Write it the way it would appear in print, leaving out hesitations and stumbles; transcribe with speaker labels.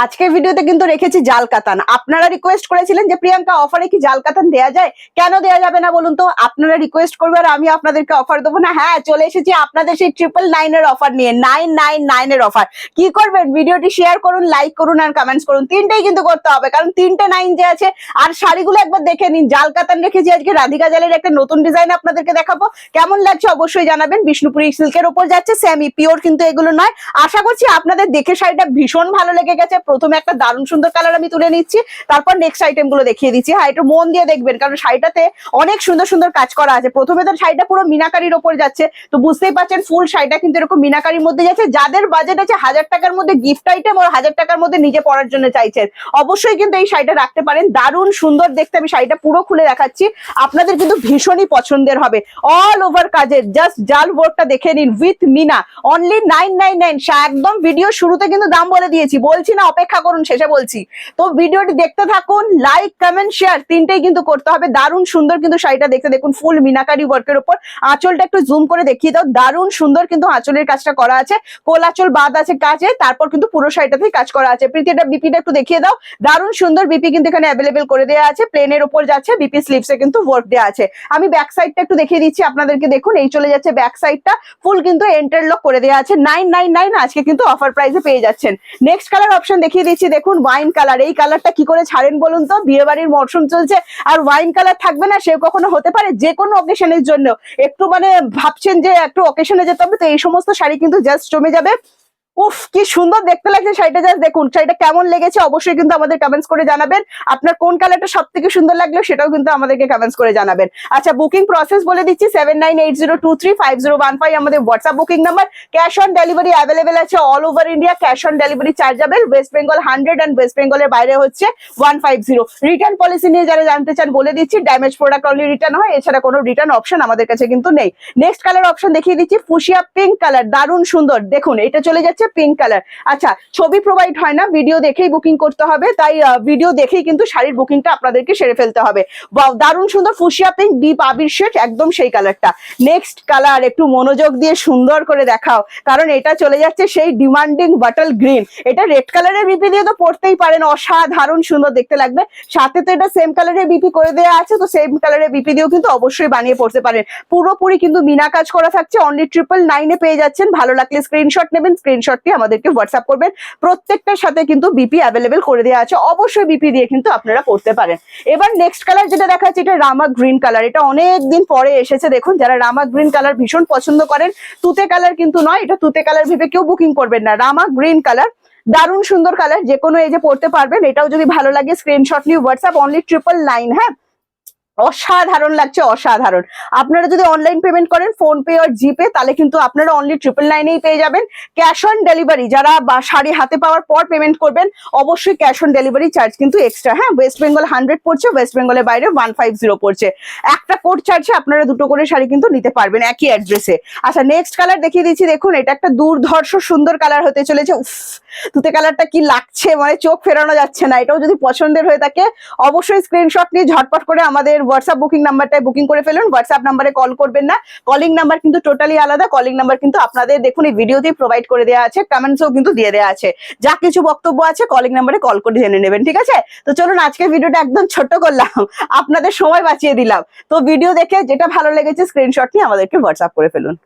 Speaker 1: আজকের ভিডিওতে কিন্তু রেখেছি জাল কাতান। আপনারা রিকোয়েস্ট করেছিলেন যে প্রিয়াঙ্কা অফারে কি জাল কাতান দেয়া যায়, কেন দেয়া যাবে না বলুন তো? আপনারা রিকোয়েস্ট করবে আর আমি আপনাদেরকে অফার দেবো না? হ্যাঁ, চলে এসেছি আপনাদের সেই 999 এর অফার নিয়ে। 999 এর অফার। কি করবেন? ভিডিওটি শেয়ার করুন, লাইক করুন আর কমেন্টস করুন। তিনটেই কিন্তু করতে হবে, কারণ তিনটে 9 যে আছে। আর শাড়িগুলো একবার দেখে নিন। জাল কাতান রেখেছি আজকে, রাধিকা জালের একটা নতুন ডিজাইন আপনাদেরকে দেখাবো। কেমন লাগছে অবশ্যই জানাবেন। বিষ্ণুপুরি সিল্কের উপর যাচ্ছে, সেমি পিওর কিন্তু এগুলো নয়। আশা করছি আপনাদের দেখে শাড়িটা ভীষণ ভালো লেগে গেছে। প্রথমে একটা দারুণ সুন্দর কালার আমি তুলে নিচ্ছি, তারপর নেক্সট আইটেম গুলো দেখিয়ে দিচ্ছি। হ্যাঁ, একটু মন দিয়ে দেখবেন, কারণ শাড়িটাতে অনেক সুন্দর সুন্দর কাজ করা আছে। প্রথমে তো শাড়িটা পুরো মিনাকারির ওপর যাচ্ছে, তো বুঝতেই পারছেন ফুল শাড়িটা কিন্তু এরকম মিনাকারির মধ্যে যাচ্ছে। যাদের বাজেট আছে 1000 টাকার মধ্যে গিফট আইটেম আর 1000 টাকার মধ্যে নিজে পরার জন্য চাইছেন, অবশ্যই কিন্তু এই শাড়িটা রাখতে পারেন। দারুণ সুন্দর দেখতে। আমি শাড়িটা পুরো খুলে দেখাচ্ছি, আপনাদের কিন্তু ভীষণই পছন্দের হবে। অল ওভার কাজের, জাস্ট জাল ওয়ার্কটা দেখে নিন উইথ মিনা। অনলি 999। একদম ভিডিও শুরুতে কিন্তু দাম বলে দিয়েছি, বলছি না অপেক্ষা করুন, শেষে বলছি। তো ভিডিওটি দেখতে থাকুন, লাইক কমেন্ট শেয়ার তিনটেই কিন্তু করতে হবে। দারুণ সুন্দর কিন্তু শাড়িটা দেখতে, দেখুন ফুল মিনাকারি ওয়ার্কের উপর। আঁচলটা একটু জুম করে দেখিয়ে দাও। দারুণ সুন্দর কিন্তু আঁচলের কাজটা করা আছে, কোল আঁচল বাদ আছে কাজে, তারপর কিন্তু পুরো শাড়িটাতেই কাজ করা আছে। প্রীতিটা বিপিটা একটু দেখিয়ে দাও। দারুণ সুন্দর বিপি কিন্তু এখানে অ্যাভেলেবেল করে দেওয়া আছে, প্লেনের উপর যাচ্ছে, বিপি স্লিভসে কিন্তু ওয়ার্ক দেওয়া আছে। আমি ব্যাক সাইডটা একটু দেখিয়ে দিচ্ছি আপনাদেরকে। দেখুন এই চলে যাচ্ছে ব্যাক সাইডটা, ফুল কিন্তু এন্টারলক করে দেওয়া আছে। 999 আজকে কিন্তু অফার প্রাইসে পেয়ে যাচ্ছেন। নেক্সট কালার অপশন দেখিয়ে দিচ্ছি, দেখুন ওয়াইন কালার। এই কালারটা কি করে ছাড়েন বলুন তো? বিয়ে বাড়ির মরশুম চলছে আর ওয়াইন কালার থাকবে না, সে কখনো হতে পারে? যে কোনো অকেশনের জন্য একটু ভাবছেন যে একটু অকেশনে যেতে হবে, তো এই সমস্ত শাড়ি কিন্তু জাস্ট জমে যাবে। উফ, কি সুন্দর দেখতে লাগছে শাড়িটা, জাস্ট দেখুন। শাড়িটা কেমন লেগেছে অবশ্যই কিন্তু আমাদের কমেন্টস করে জানাবেন। আপনার কোন কালারটা সব থেকে সুন্দর লাগলো সেটাও কিন্তু আমাদেরকে কমেন্টস করে জানাবেন। আচ্ছা, বুকিং প্রসেস বলে দিচ্ছি। 7980235015 আমাদের WhatsApp booking number. Cash on delivery available আছে all over India. Cash on delivery chargeable. West Bengal 100 and West বেঙ্গলের বাইরে হচ্ছে 150। রিটার্ন পলিসি নিয়ে যারা জানতে চান বলে দিচ্ছি, ড্যামেজ প্রোডাক্ট অনলি রিটার্ন হয়, এছাড়া কোনো রিটার্ন অপশন আমাদের কাছে কিন্তু নেই। নেক্সট কালার অপশন দেখিয়ে দিচ্ছি, ফুশিয়া পিঙ্ক কালার। দারুণ সুন্দর, দেখুন এটা চলে যাচ্ছে পিঙ্ক কালার। আচ্ছা, ছবি প্রোভাইড হয় না, ভিডিও দেখেই বুকিং করতে হবে, তাই ভিডিও দেখেই কিন্তু শাড়ির বুকিংটা আপনাদেরকে সেরে ফেলতে হবে। বাহ, দারুণ সুন্দর ফুশিয়া পিঙ্ক, ডিপ আবির শেড, একদম সেই কালারটা। নেক্সট কালার একটু মনোযোগ দিয়ে সুন্দর করে দেখাও, কারণ এটা চলে যাচ্ছে সেই ডিমান্ডিং বাটল গ্রিন। এটা রেড কালারের বিপি দিয়ে তো পড়তেই পারেন, অসাধারণ সুন্দর দেখতে লাগবে। সাথে তো এটা সেম কালারের বিপি করে দেওয়া আছে, তো সেম কালারের বিপি দিয়েও কিন্তু অবশ্যই বানিয়ে পড়তে পারেন। পুরোপুরি কিন্তু মিনা কাজ করা থাকছে। অনলি 999 পেয়ে যাচ্ছেন। ভালো লাগলে স্ক্রিনশট নেবেন, স্ক্রিনশটটি আমাদেরকে হোয়াটসঅ্যাপ করবেন। প্রত্যেকটার সাথে কিন্তু বিপি অ্যাভেলেবেল করে দেওয়া আছে, অবশ্যই বিপি দিয়ে কিন্তু আপনারা পড়তে পারেন। এবার নেক্সট কালার যেটা দেখাচ্ছি, এটা রামা গ্রিন কালার। এটা অনেক দিন পরে এসেছে, দেখুন। যারা রামা গ্রিন কালার ভীষণ পছন্দ করেন, তুতে কালার কিন্তু নয়, এটা তুতে কালার ভেবে কেউ বুকিং করবেন না। রামা গ্রিন কালার, দারুণ সুন্দর কালার, যে কোনো এজে পড়তে পারবেন। এটাও যদি ভালো লাগে স্ক্রিনশট নিয়ে হোয়াটসঅ্যাপ। অনলি 999। হ্যাঁ, অসাধারণ লাগছে, অসাধারণ। আপনারা যদি অনলাইন পেমেন্ট করেন ফোন পে আর জিপে, তাহলে কিন্তু আপনারা অনলি 999 পেয়ে যাবেন। ক্যাশ অন ডেলিভারি যারা শাড়ি হাতে পাওয়ার পর পেমেন্ট করবেন, অবশ্যই ক্যাশ অন ডেলিভারি চার্জ কিন্তু এক্সট্রা। হ্যাঁ, ওয়েস্ট বেঙ্গল 100 পড়ছে, ওয়েস্ট বেঙ্গলের বাইরে 150 পড়ছে। একটা কোড চার্জে আপনারা দুটো করে শাড়ি কিন্তু নিতে পারবেন একই অ্যাড্রেসে। আচ্ছা, নেক্সট কালার দেখিয়ে দিচ্ছি, দেখুন এটা একটা দুর্ধর্ষ সুন্দর কালার হতে চলেছে। উফ, তুতে কালারটা কি লাগছে, চোখ ফেরানো যাচ্ছে না। এটাও যদি পছন্দের হয়ে থাকে অবশ্যই স্ক্রিনশট নিয়ে ঝটপট করে আমাদের হোয়াটসঅ্যাপ বুকিং নাম্বারটায় বুকিং করে ফেলুন। হোয়াটসঅ্যাপ নাম্বারে কল করবেন না, কলিং নাম্বার কিন্তু টোটালি আলাদা। কলিং নাম্বার কিন্তু আপনাদের দেখুন এই ভিডিওতেই প্রোভাইড করে দেওয়া আছে, কমেন্টসও কিন্তু দিয়ে দেওয়া আছে। যা কিছু বক্তব্য আছে কলিং নাম্বারে কল করে জেনে নেবেন, ঠিক আছে? তো চলুন, আজকে ভিডিওটা একদম ছোট্ট করলাম, আপনাদের সময় বাঁচিয়ে দিলাম। তো ভিডিও দেখে যেটা ভালো লেগেছে স্ক্রিনশট নিয়ে আমাদেরকে হোয়াটসঅ্যাপ করে ফেলুন।